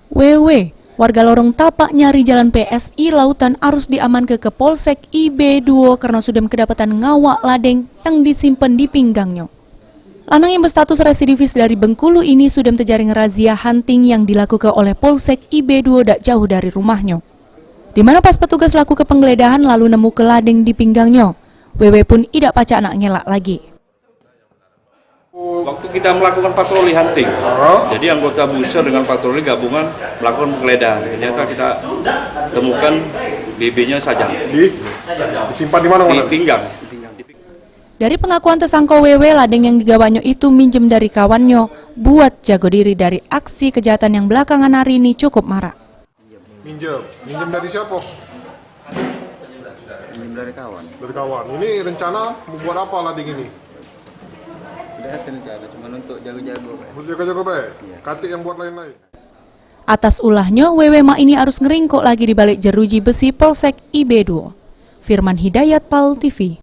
WW, warga lorong tapak nyari jalan PSI Lautan arus diamankan ke Polsek IB2 karena sudah kedapatan ngawak ladeng yang disimpan di pinggangnya. Lanang yang berstatus residivis dari Bengkulu ini sudah terjaring razia hunting yang dilakukan oleh Polsek IB2 tak jauh dari rumahnya. Di mana pas petugas lakukan penggeledahan lalu nemu ke ladeng di pinggangnya, WW pun tidak pacak nak ngelak lagi. Waktu kita melakukan patroli hunting, jadi anggota Buser dengan patroli gabungan melakukan penggeledahan. Ternyata kita temukan BB-nya saja. Disimpan di mana? Di pinggang. Dari pengakuan tersangka WW, ladeng yang digawanya itu minjem dari kawannya buat jago diri dari aksi kejahatan yang belakangan hari ini cukup marak. Minjem dari siapa? Minjem dari kawan. Dari kawan. Ini rencana mau buat apa lading ini? Tidak ada rencana, cuma untuk jago-jago. Untuk jago-jago baik? Iya. Katik yang buat lain-lain? Atas ulahnya, WW mak ini harus ngeringkok lagi di balik jeruji besi Polsek IB2. Firman Hidayat, PAL TV.